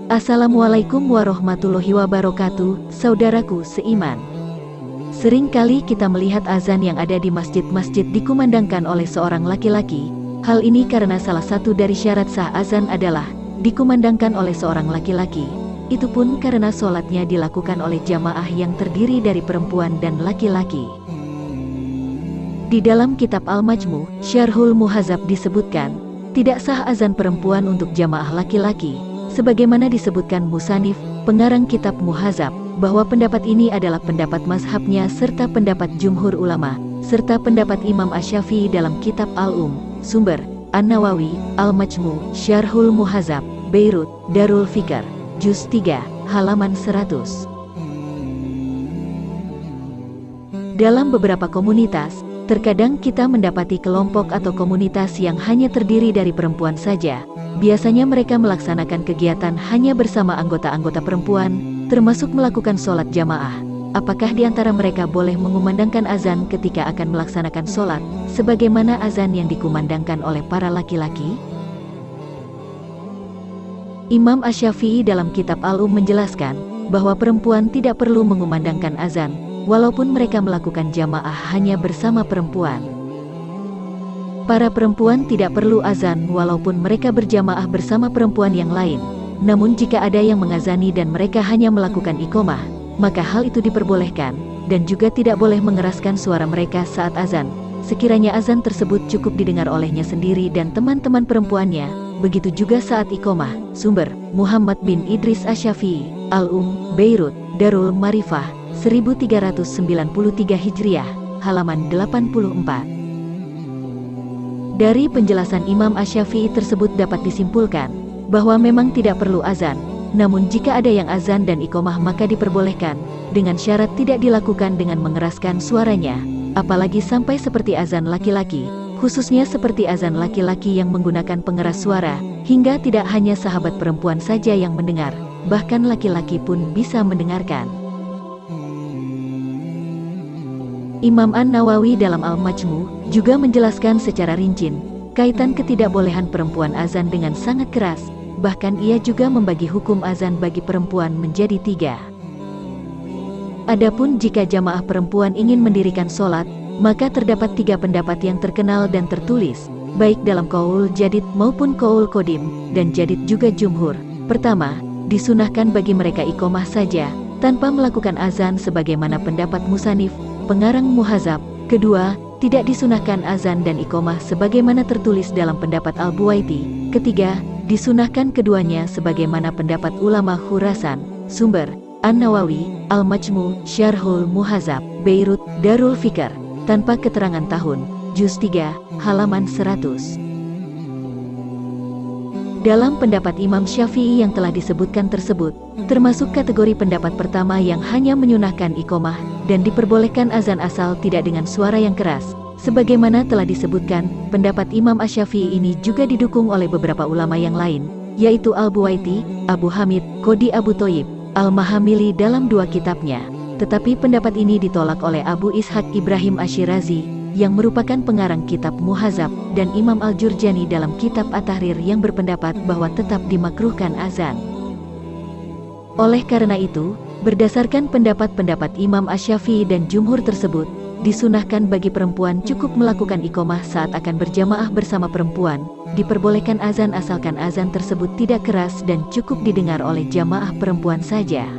Assalamualaikum warahmatullahi wabarakatuh, saudaraku seiman. Sering kali kita melihat azan yang ada di masjid-masjid dikumandangkan oleh seorang laki-laki. Hal ini karena salah satu dari syarat sah azan adalah dikumandangkan oleh seorang laki-laki. Itu pun karena sholatnya dilakukan oleh jamaah yang terdiri dari perempuan dan laki-laki. Di dalam kitab Al-Majmu, Syarhul Muhadzab disebutkan, tidak sah azan perempuan untuk jamaah laki-laki, sebagaimana disebutkan musannif, pengarang kitab Muhadzab, bahwa pendapat ini adalah pendapat mazhabnya serta pendapat jumhur ulama, serta pendapat Imam Asy-Syafi'i dalam kitab Al-Sumber, An-Nawawi, Al-Majmu, Syarhul Muhadzab, Beirut, Darul Fikr, Juz 3, halaman 100. Dalam beberapa komunitas, terkadang kita mendapati kelompok atau komunitas yang hanya terdiri dari perempuan saja. Biasanya mereka melaksanakan kegiatan hanya bersama anggota-anggota perempuan, termasuk melakukan sholat jamaah. Apakah di antara mereka boleh mengumandangkan azan ketika akan melaksanakan sholat, sebagaimana azan yang dikumandangkan oleh para laki-laki? Imam Asy-Syafi'i dalam kitab menjelaskan, bahwa perempuan tidak perlu mengumandangkan azan, walaupun mereka melakukan jamaah hanya bersama perempuan. Para perempuan tidak perlu azan walaupun mereka berjamaah bersama perempuan yang lain. Namun jika ada yang mengazani dan mereka hanya melakukan iqomah, maka hal itu diperbolehkan, dan juga tidak boleh mengeraskan suara mereka saat azan, sekiranya azan tersebut cukup didengar olehnya sendiri dan teman-teman perempuannya. Begitu juga saat iqomah. Sumber, Muhammad bin Idris Asy-Syafi'i, Beirut, Darul Marifah, 1393 Hijriah, halaman 84. Dari penjelasan Imam Asy-Syafi'i tersebut dapat disimpulkan, bahwa memang tidak perlu azan, namun jika ada yang azan dan iqomah maka diperbolehkan, dengan syarat tidak dilakukan dengan mengeraskan suaranya, apalagi sampai seperti azan laki-laki, khususnya seperti azan laki-laki yang menggunakan pengeras suara, hingga tidak hanya sahabat perempuan saja yang mendengar, bahkan laki-laki pun bisa mendengarkan. Imam An-Nawawi dalam Al-Majmu juga menjelaskan secara rinci kaitan ketidakbolehan perempuan azan dengan sangat keras, bahkan ia juga membagi hukum azan bagi perempuan menjadi 3. Adapun jika jamaah perempuan ingin mendirikan sholat, maka terdapat 3 pendapat yang terkenal dan tertulis, baik dalam qaul jadid maupun qaul qadim, dan jadid juga jumhur. Pertama, disunahkan bagi mereka iqomah saja, tanpa melakukan azan sebagaimana pendapat musannif, pengarang Muhadzab. Kedua, tidak disunahkan azan dan iqomah sebagaimana tertulis dalam pendapat Al-Buwaiti. Ketiga, disunahkan keduanya sebagaimana pendapat ulama Khurasan. Sumber, An-Nawawi, Al-Majmu, Syarhul Muhadzab, Beirut, Darul Fikr, tanpa keterangan tahun, Juz 3, halaman 100. Dalam pendapat Imam Syafi'i yang telah disebutkan tersebut, termasuk kategori pendapat pertama yang hanya menyunahkan iqomah, dan diperbolehkan azan asal tidak dengan suara yang keras. Sebagaimana telah disebutkan, pendapat Imam Asy-Syafi'i ini juga didukung oleh beberapa ulama yang lain, yaitu Al-Buwaiti, Abu Hamid, Qodi Abu Thayyib, Al-Mahamili dalam 2 kitabnya. Tetapi pendapat ini ditolak oleh Abu Ishaq Ibrahim Asy-Syirazi, yang merupakan pengarang kitab Muhadzab, dan Imam Al-Jurjani dalam kitab At-Tahrir yang berpendapat bahwa tetap dimakruhkan azan. Oleh karena itu, berdasarkan pendapat-pendapat Imam Asy-Syafi'i dan jumhur tersebut, disunahkan bagi perempuan cukup melakukan iqomah saat akan berjamaah bersama perempuan, diperbolehkan azan asalkan azan tersebut tidak keras dan cukup didengar oleh jamaah perempuan saja.